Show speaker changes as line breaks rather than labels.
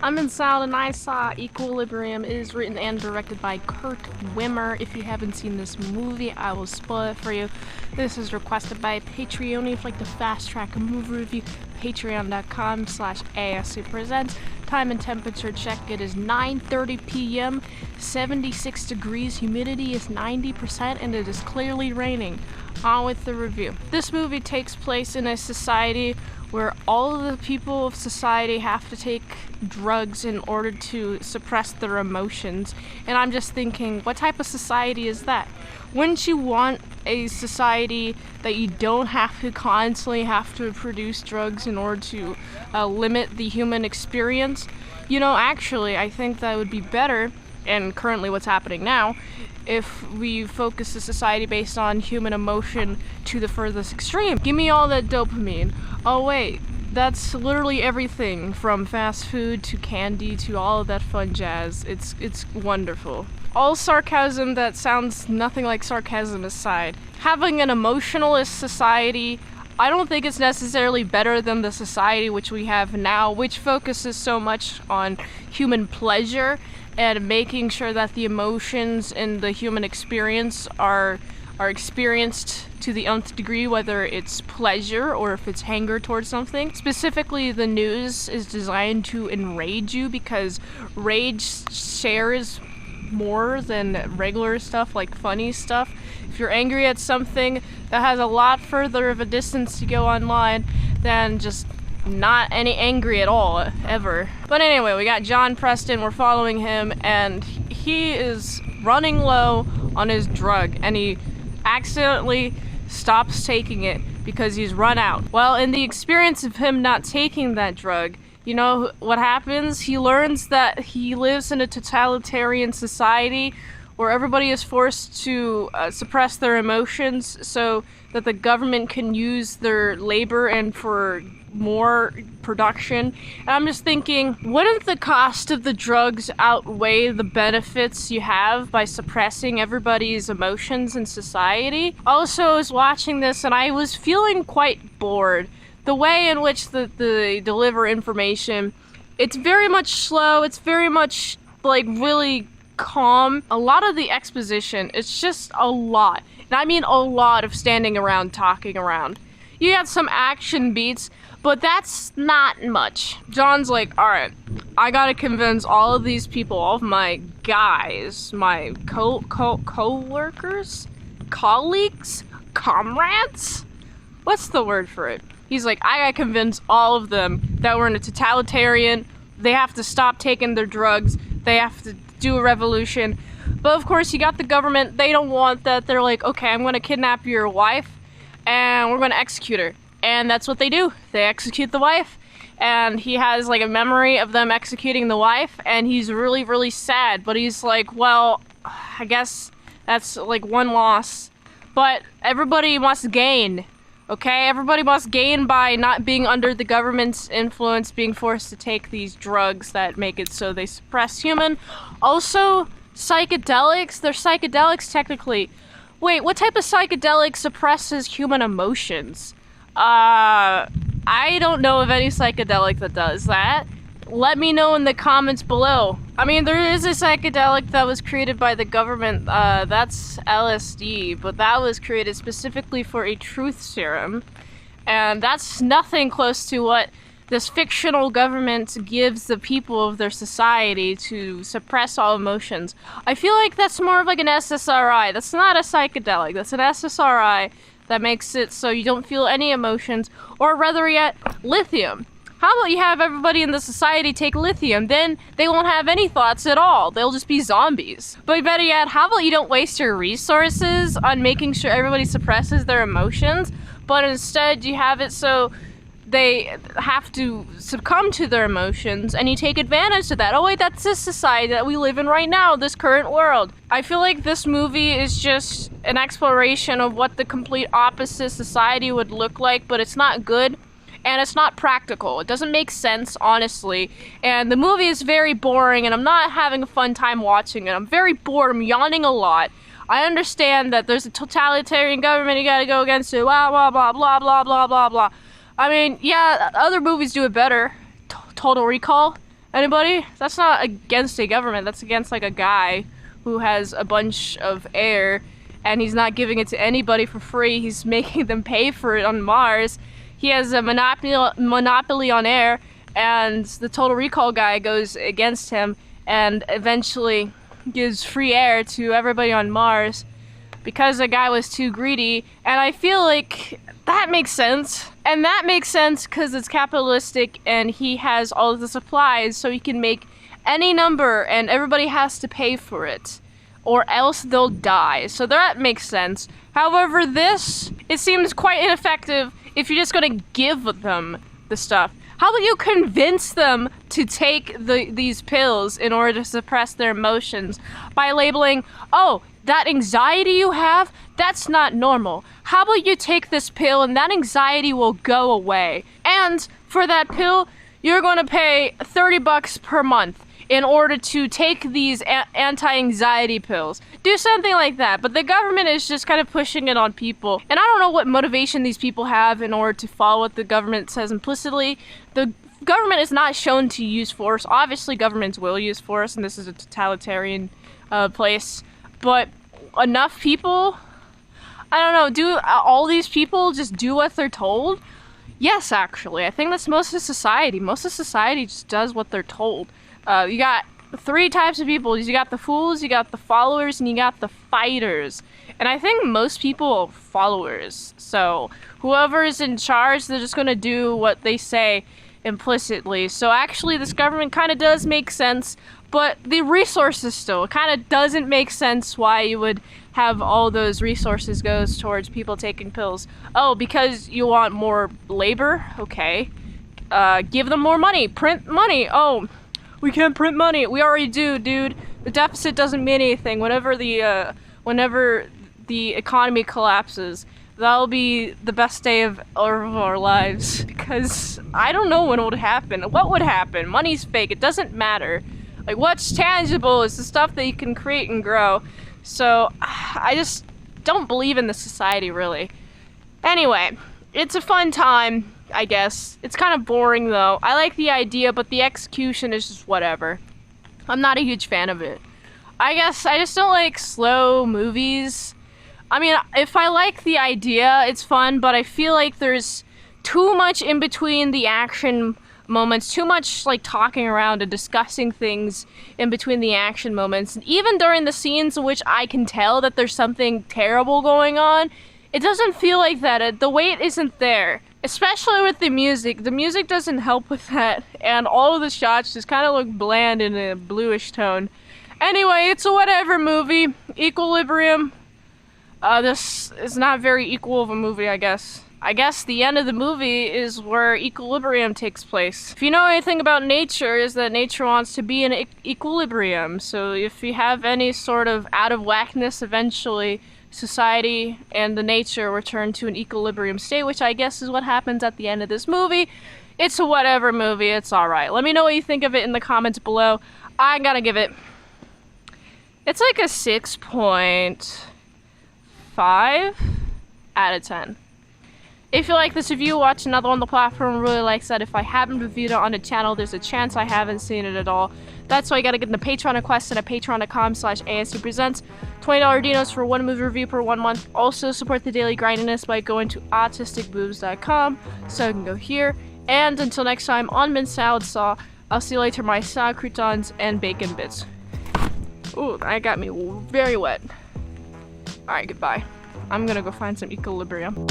I'm in Salad and I saw Equilibrium. It is written and directed by Kurt Wimmer. If you haven't seen this movie, I will spoil it for you. This is requested by Patreon. If you'd like to fast track a movie review, patreon.com/ASEPresents. Time and temperature check, it is 9:30 p.m., 76 degrees, humidity is 90%, and it is clearly raining. On with the review. This movie takes place in a society where all of the people of society have to take drugs in order to suppress their emotions. And I'm just thinking, what type of society is that? Wouldn't you want a society that you don't have to constantly have to produce drugs in order to limit the human experience? You know, actually, I think that would be better, and currently what's happening now, if we focus the society based on human emotion to the furthest extreme. Give me all that dopamine. Oh wait, that's literally everything from fast food to candy to all of that fun jazz. It's wonderful. All sarcasm that sounds nothing like sarcasm aside, having an emotionalist society, I don't think it's necessarily better than the society which we have now, which focuses so much on human pleasure and making sure that the emotions in the human experience are experienced to the nth degree, whether it's pleasure or if it's anger towards something. Specifically, the news is designed to enrage you because rage shares more than regular stuff, like funny stuff. If you're angry at something, that has a lot further of a distance to go online than just not any angry at all, ever. But anyway, we got John Preston, we're following him, and he is running low on his drug, and he accidentally stops taking it because he's run out. Well, in the experience of him not taking that drug, you know what happens? He learns that he lives in a totalitarian society where everybody is forced to suppress their emotions so that the government can use their labor and for more production. And I'm just thinking, wouldn't the cost of the drugs outweigh the benefits you have by suppressing everybody's emotions in society? Also, I was watching this and I was feeling quite bored. The way in which they deliver information, it's very much slow, it's very much like really calm. A lot of the exposition, it's just a lot. And I mean a lot of standing around, talking around. You got some action beats, but that's not much. John's like, alright, I gotta convince all of these people, all of my guys, my co-workers? Colleagues? Comrades? What's the word for it? He's like, I gotta convince all of them that we're in a totalitarian, they have to stop taking their drugs, they have to do a revolution. But of course, you got the government, they don't want that. They're like, okay, I'm gonna kidnap your wife, and we're gonna execute her. And that's what they do. They execute the wife, and he has like a memory of them executing the wife, and he's really, really sad. But he's like, well, I guess that's like one loss. But everybody must gain, okay? Everybody must gain by not being under the government's influence, being forced to take these drugs that make it so they suppress human. Also, psychedelics, they're psychedelics technically. Wait, what type of psychedelic suppresses human emotions? I don't know of any psychedelic that does that. Let me know in the comments below. I mean, there is a psychedelic that was created by the government, that's LSD, but that was created specifically for a truth serum. And that's nothing close to what this fictional government gives the people of their society to suppress all emotions. I feel like that's more of like an SSRI. That's not a psychedelic, that's an SSRI that makes it so you don't feel any emotions, or rather yet, lithium. How about you have everybody in the society take lithium, then they won't have any thoughts at all. They'll just be zombies. But better yet, how about you don't waste your resources on making sure everybody suppresses their emotions, but instead you have it so they have to succumb to their emotions, and you take advantage of that. Oh wait, that's this society that we live in right now, this current world. I feel like this movie is just an exploration of what the complete opposite society would look like, but it's not good, and it's not practical. It doesn't make sense, honestly, and the movie is very boring, and I'm not having a fun time watching it. I'm very bored, I'm yawning a lot. I understand that there's a totalitarian government, you gotta go against it, blah, blah, blah, blah, blah, blah, blah, blah. I mean, yeah, other movies do it better. Total Recall. Anybody? That's not against a government. That's against like a guy who has a bunch of air and he's not giving it to anybody for free. He's making them pay for it on Mars. He has a monopoly on air, and the Total Recall guy goes against him and eventually gives free air to everybody on Mars because the guy was too greedy. And I feel like that makes sense. And that makes sense because it's capitalistic and he has all of the supplies, so he can make any number and everybody has to pay for it, or else they'll die. So that makes sense. However, it seems quite ineffective if you're just gonna give them the stuff. How about you convince them to take these pills in order to suppress their emotions by labeling, oh, that anxiety you have, that's not normal. How about you take this pill and that anxiety will go away? And for that pill, you're gonna pay $30 per month in order to take these anti-anxiety pills. Do something like that. But the government is just kind of pushing it on people. And I don't know what motivation these people have in order to follow what the government says implicitly. The government is not shown to use force. Obviously, governments will use force, and this is a totalitarian place. But enough people? I don't know. Do all these people just do what they're told? Yes, actually. I think that's most of society. Most of society just does what they're told. You got 3 types of people. You got the fools, you got the followers, and you got the fighters. And I think most people are followers. So whoever is in charge, they're just gonna do what they say implicitly. So actually this government kind of does make sense, but the resources still kind of doesn't make sense why you would have all those resources goes towards people taking pills. Oh, because you want more labor? Okay. Give them more money. Print money. Oh, we can't print money. We already do, dude. The deficit doesn't mean anything. Whenever the economy collapses, that'll be the best day of our lives. Because I don't know when it would happen. What would happen? Money's fake. It doesn't matter. Like, what's tangible is the stuff that you can create and grow. So, I just don't believe in this society, really. Anyway, it's a fun time, I guess. It's kind of boring, though. I like the idea, but the execution is just whatever. I'm not a huge fan of it. I guess I just don't like slow movies. I mean, if I like the idea, it's fun, but I feel like there's too much in between the action moments, too much like talking around and discussing things in between the action moments. And even during the scenes in which I can tell that there's something terrible going on, it doesn't feel like that. The weight isn't there. Especially with the music. The music doesn't help with that. And all of the shots just kind of look bland in a bluish tone. Anyway, it's a whatever movie. Equilibrium. This is not very equal of a movie, I guess. I guess the end of the movie is where equilibrium takes place. If you know anything about nature, is that nature wants to be in equilibrium. So if you have any sort of out of whackness, eventually society and the nature return to an equilibrium state, which I guess is what happens at the end of this movie. It's a whatever movie. It's alright. Let me know what you think of it in the comments below. I gotta give it... It's like a 6.5 out of 10. If you like this review, watch another on the platform. Really likes that. If I haven't reviewed it on the channel, there's a chance I haven't seen it at all. That's why you gotta get in the Patreon request at patreon.com/ASEPresents. $20 dinos for 1 movie review per 1 month. Also support the daily grindiness by going to autisticboobs.com. So you can go here. And until next time on Mint Salad Saw, I'll see you later, my salad croutons and bacon bits. Ooh, that got me very wet. Alright, goodbye. I'm gonna go find some equilibrium.